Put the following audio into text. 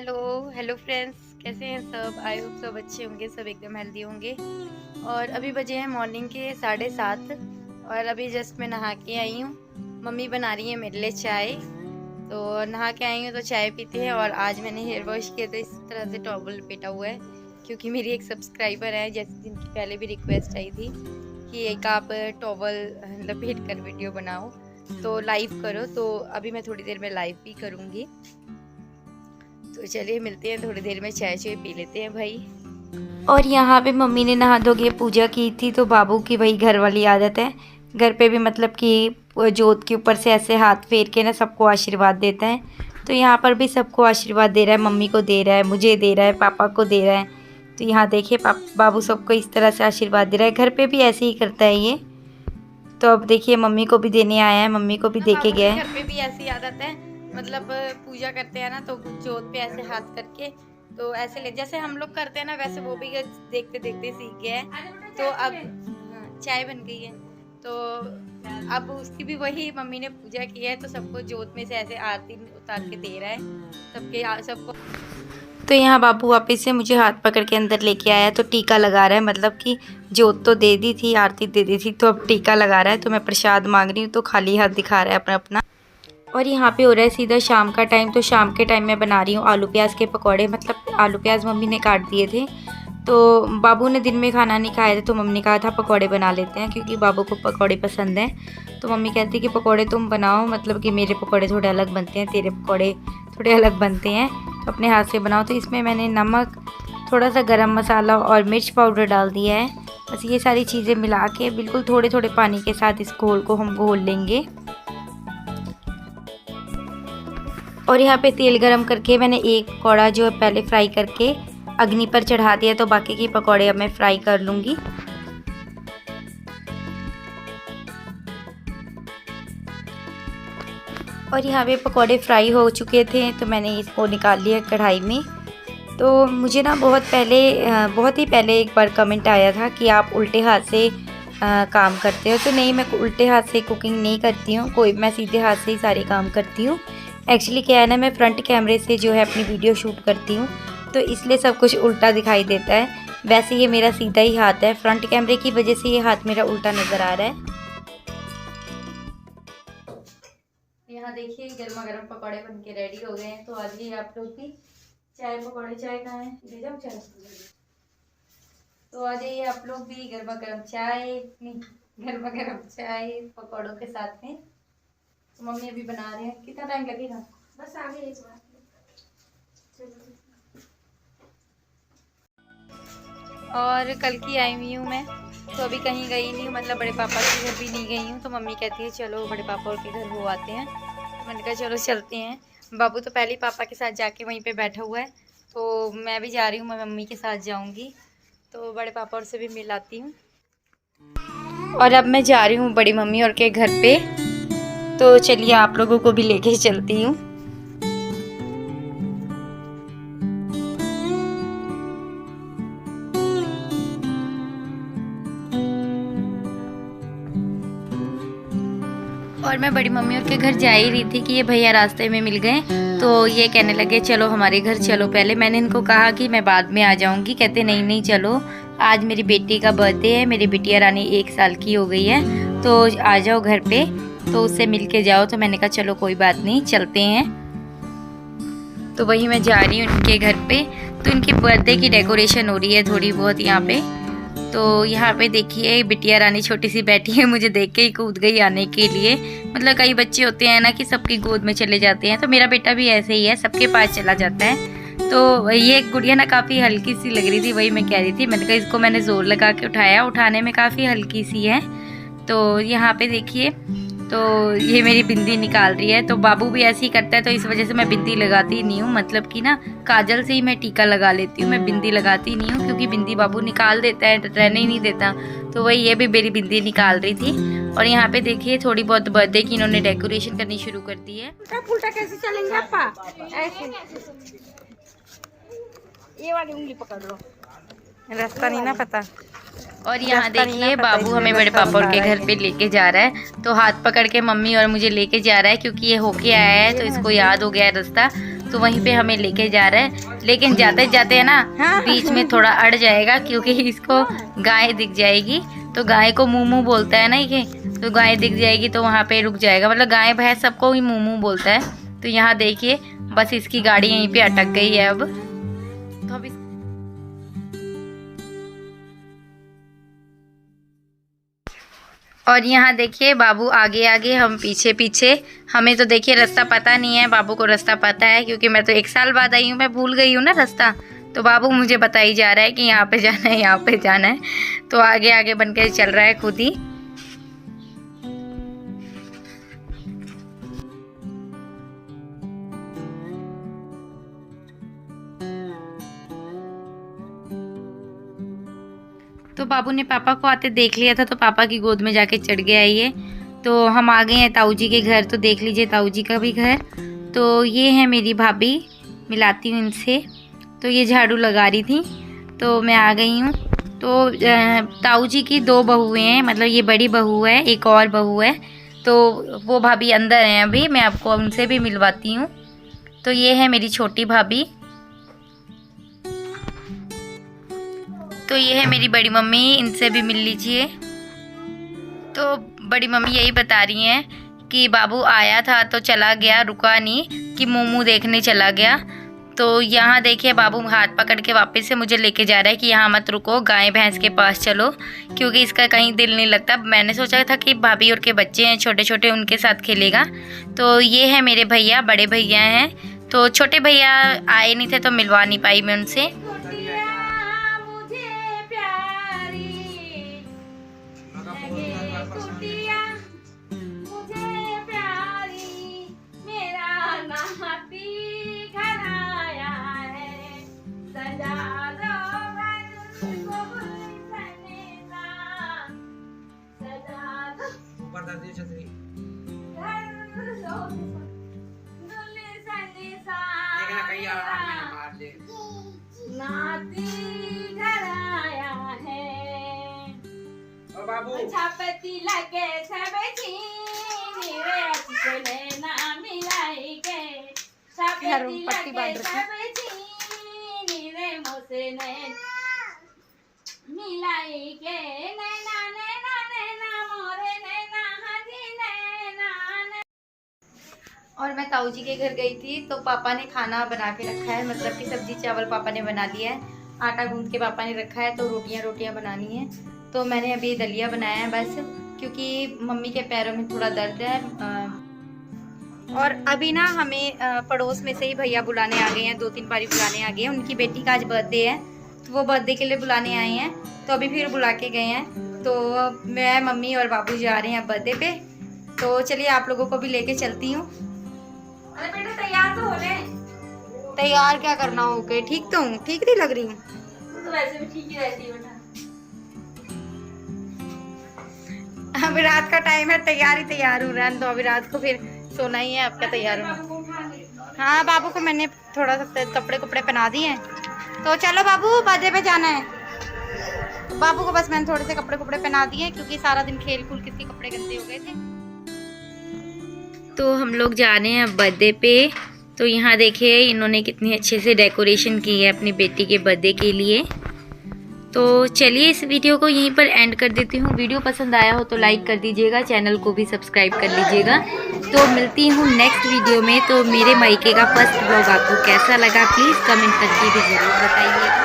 Hello hello friends, कैसे हैं सब। आई होप सब अच्छे होंगे, सब एकदम हेल्दी होंगे। और अभी बजे हैं मॉर्निंग के 7:30 और अभी जस्ट मैं नहा के आई हूँ। मम्मी बना रही है मेरे लिए चाय, तो नहा के आई हूँ तो चाय पीते हैं। और आज मैंने हेयर वॉश किया तो इस तरह से टॉवल लपेटा हुआ है, क्योंकि मेरी एक सब्सक्राइबर है जैसे जिनकी पहले भी रिक्वेस्ट आई थी कि एक आप टॉवल लपेट कर वीडियो बनाओ, तो लाइव करो। तो अभी मैं थोड़ी देर में लाइव भी करूँगी। तो चलिए मिलते हैं थोड़ी देर में, चाय पी लेते हैं भाई। और यहाँ पे मम्मी ने नहा धो के पूजा की थी, तो बाबू की वही घर वाली आदत है, घर पे भी मतलब कि जोत के ऊपर से ऐसे हाथ फेर के ना सबको आशीर्वाद देता है। तो यहाँ पर भी सबको आशीर्वाद दे रहा है, मम्मी को दे रहा है, मुझे दे रहा है, पापा को दे रहा है। तो यहाँ देखिए बाबू सबको इस तरह से आशीर्वाद दे रहा है, घर पे भी ऐसे ही करता है ये। तो अब देखिए मम्मी को भी देने आया है, मम्मी को भी दे के गया है। घर पे भी ऐसी आदत है, मतलब पूजा करते हैं ना तो जोत पे ऐसे हाथ करके तो ऐसे ले जैसे हम लोग करते हैं ना, वैसे वो भी देखते देखते सीख गया है। तो अब चाय बन गई है, तो अब उसकी भी वही मम्मी ने पूजा की है, तो सबको जोत में से ऐसे आरती उतार के दे रहा है सबको। तो यहाँ बाबू वापस से मुझे हाथ पकड़ के अंदर लेके आया, तो टीका लगा रहा है, मतलब कि जोत तो दे दी थी, आरती दे दी थी, तो अब टीका लगा रहा है। तो मैं प्रसाद मांग रही हूँ, तो खाली हाथ दिखा रहा है अपना अपना। और यहाँ पे हो रहा है सीधा शाम का टाइम, तो शाम के टाइम मैं बना रही हूँ आलू प्याज के पकौड़े। मतलब आलू प्याज मम्मी ने काट दिए थे, तो बाबू ने दिन में खाना नहीं खाया था, तो मम्मी ने कहा था पकौड़े बना लेते हैं, क्योंकि बाबू को पकौड़े पसंद हैं। तो मम्मी कहती है कि पकौड़े तुम बनाओ, मतलब कि मेरे पकौड़े थोड़े अलग बनते हैं, तेरे पकौड़े थोड़े अलग बनते हैं, तो अपने हाथ से बनाओ। तो इसमें मैंने नमक, थोड़ा सा गरम मसाला और मिर्च पाउडर डाल दिया है। बस ये सारी चीज़ें मिला के बिल्कुल थोड़े थोड़े पानी के साथ इस घोल को हम घोल लेंगे। और यहाँ पे तेल गरम करके मैंने एक पकौड़ा जो है पहले फ्राई करके अग्नि पर चढ़ा दिया, तो बाकी की पकौड़े अब मैं फ्राई कर लूँगी। और यहाँ पे पकौड़े फ्राई हो चुके थे, तो मैंने इसको निकाल लिया कढ़ाई में। तो मुझे ना बहुत ही पहले एक बार कमेंट आया था कि आप उल्टे हाथ से काम करते हो। तो नहीं, मैं उल्टे हाथ से कुकिंग नहीं करती हूँ, मैं सीधे हाथ से ही सारे काम करती हूँ। एक्चुअली क्या है ना, मैं फ्रंट कैमरे से जो है अपनी वीडियो शूट करती हूँ, तो इसलिए सब कुछ उल्टा दिखाई देता है। वैसे ये मेरा सीधा ही हाथ है, फ्रंट कैमरे की वजह से ये हाथ मेरा उल्टा नज़र आ रहा है। यहाँ देखिए गर्मा गर्म पकौड़े बन के रेडी हो गए हैं, तो आज ये आप लोग भी चाय पकौड़े, चाय कहाँ है, ले जाओ चाय। तो आ जाइए आप लोग भी गर्मा गर्म पकौड़ों के साथ में। तो मम्मी अभी बना रहे हैं, कितना टाइम लगेगा? बस आगे एक बार। और कल की आई हुई हूँ मैं, तो अभी कहीं गई नहीं हूँ, मतलब बड़े पापा के घर भी नहीं गई हूँ। तो मम्मी कहती है चलो बड़े पापा के घर हो आते हैं, तो मैंने कहा चलो चलते हैं। बाबू तो पहले ही पापा के साथ जाके वहीं पे बैठा हुआ है, तो मैं भी जा रही हूँ, मैं मम्मी के साथ जाऊँगी, तो बड़े पापा और से भी मिल आती हूँ। और अब मैं जा रही हूँ बड़ी मम्मी और के घर पे, तो चलिए आप लोगों को भी लेके चलती हूँ। और मैं बड़ी मम्मी और के घर जा ही रही थी कि ये भैया रास्ते में मिल गए, तो ये कहने लगे चलो हमारे घर चलो पहले। मैंने इनको कहा कि मैं बाद में आ जाऊंगी, कहते नहीं नहीं चलो, आज मेरी बेटी का बर्थडे है, मेरी बिटिया रानी 1 साल की हो गई है, तो आ जाओ घर पे, तो उससे मिल के जाओ। तो मैंने कहा चलो कोई बात नहीं चलते हैं। तो वही मैं जा रही हूँ उनके घर पे, तो इनकी बर्थडे की डेकोरेशन हो रही है थोड़ी बहुत यहाँ पे। तो यहाँ पे देखिए बिटिया रानी छोटी सी बैठी है, मुझे देख के ही कूद गई आने के लिए। मतलब कई बच्चे होते हैं ना कि सबकी गोद में चले जाते हैं, तो मेरा बेटा भी ऐसे ही है, सबके पास चला जाता है। तो ये गुड़िया ना काफ़ी हल्की सी लग रही थी, वही मैं कह रही थी, मैंने कहा इसको मैंने ज़ोर लगा के उठाया, उठाने में काफ़ी हल्की सी है। तो यहाँ पे देखिए, तो ये मेरी बिंदी निकाल रही है, तो बाबू भी ऐसे ही करता है, तो इस वजह से मैं बिंदी लगाती नहीं हूँ, मतलब कि ना काजल से ही मैं टीका लगा लेती हूँ, मैं बिंदी लगाती नहीं हूँ, क्योंकि बिंदी बाबू निकाल देता है, रहने ही नहीं देता। तो वही ये भी मेरी बिंदी निकाल रही थी। और यहाँ पे देखिए थोड़ी बहुत बर्थडे की इन्होंने डेकोरेशन करनी शुरू कर दी है। उल्टा कैसे चलेंगे आपा? ऐसे ये वाली उंगली पकड़ लो, रास्ता नहीं ना पता। और यहाँ देखिए बाबू हमें बड़े पापा के घर पे लेके जा रहा है, तो हाथ पकड़ के मम्मी और मुझे लेके जा रहा है, क्योंकि ये होके आया है तो इसको याद हो गया है रास्ता। तो वहीं पे हमें लेके जा रहा है। लेकिन जाते जाते है ना बीच में थोड़ा अड़ जाएगा, क्योंकि इसको गाय दिख जाएगी। तो गाय को मूमू बोलता है ना ये, तो गाय दिख जाएगी तो वहाँ पे रुक जाएगा। मतलब गाय भैंस सबको ही मूमू बोलता है। तो यहाँ देखिए बस इसकी गाड़ी यहीं पे अटक गई है अब। तो अब और यहाँ देखिए बाबू आगे आगे, हम पीछे पीछे। हमें तो देखिए रास्ता पता नहीं है, बाबू को रास्ता पता है, क्योंकि मैं तो 1 साल बाद आई हूँ, मैं भूल गई हूँ ना रास्ता। तो बाबू मुझे बता ही जा रहा है कि यहाँ पे जाना है, यहाँ पे जाना है। तो आगे आगे बन के चल रहा है खुद ही। तो बाबू ने पापा को आते देख लिया था, तो पापा की गोद में जाके चढ़ गया ये। तो हम आ गए हैं ताऊ जी के घर। तो देख लीजिए ताऊ जी का भी घर। तो ये है मेरी भाभी, मिलाती हूँ इनसे। तो ये झाड़ू लगा रही थी, तो मैं आ गई हूँ। तो ताऊ जी की 2 बहुएं हैं, मतलब ये बड़ी बहू है, एक और बहू है। तो वो भाभी अंदर हैं अभी, मैं आपको उनसे भी मिलवाती हूँ। तो ये है मेरी छोटी भाभी। तो ये है मेरी बड़ी मम्मी, इनसे भी मिल लीजिए। तो बड़ी मम्मी यही बता रही हैं कि बाबू आया था तो चला गया, रुका नहीं, कि मोमू देखने चला गया। तो यहाँ देखिए बाबू हाथ पकड़ के वापस से मुझे लेके जा रहा है कि यहाँ मत रुको, गाय भैंस के पास चलो, क्योंकि इसका कहीं दिल नहीं लगता। मैंने सोचा था कि भाभी और के बच्चे हैं छोटे छोटे, उनके साथ खेलेगा। तो ये है मेरे भैया, बड़े भैया हैं। तो छोटे भैया आए नहीं थे तो मिलवा नहीं पाई मैं उनसे। छापती लगे सब चीनी रे चले ना मिलाई के, छापती लगे सब चीनी रे मोसे ने मिलाई के, नैना नैना नैना मोरे नैना हजी नैना। और मैं ताऊ जी के घर गई थी, तो पापा ने खाना बना के रखा है, मतलब कि सब्जी चावल पापा ने बना दिया है, आटा गूंद के पापा ने रखा है। तो रोटियां बनानी है। तो मैंने अभी दलिया बनाया है बस, क्योंकि मम्मी के पैरों में थोड़ा दर्द है। और अभी ना हमें पड़ोस में से ही भैया बुलाने आ गए हैं, 2-3 बारी बुलाने आ गए हैं। उनकी बेटी का आज बर्थडे है, तो वो बर्थडे के लिए बुलाने आए हैं। तो अभी फिर बुला के गए हैं। तो मैं, मम्मी और बाबू जा रहे हैं बर्थडे पे। तो चलिए आप लोगों को भी लेके चलती हूँ। अरे बेटा तैयार तो हो ले। तैयार क्या करना हो के, ठीक तो हूँ, ठीक नहीं लग रही हूँ तो वैसे भी ठीक ही रहती है बेटा। अभी रात का टाइम है, तैयार हो रहा है। तो अभी रात को फिर सोना ही है, आपका तैयार हो। हाँ बाबू को मैंने थोड़ा सा कपड़े पहना दिए हैं। तो चलो बाबू, बर्थडे पे जाना है। बाबू को बस मैंने थोड़े से कपड़े पहना दिए, क्योंकि सारा दिन खेल कूद किसके कपड़े गंदे हो गए थे। तो हम लोग जा रहे हैं अब बर्थडे पे। तो यहाँ देखिए इन्होंने कितनी अच्छे से डेकोरेशन की है अपनी बेटी के बर्थडे के लिए। तो चलिए इस वीडियो को यहीं पर एंड कर देती हूँ। वीडियो पसंद आया हो तो लाइक कर दीजिएगा, चैनल को भी सब्सक्राइब कर लीजिएगा। तो मिलती हूँ नेक्स्ट वीडियो में। तो मेरे मायके का फर्स्ट व्लॉग आपको कैसा लगा प्लीज़ कमेंट करके भी ज़रूर बताइएगा।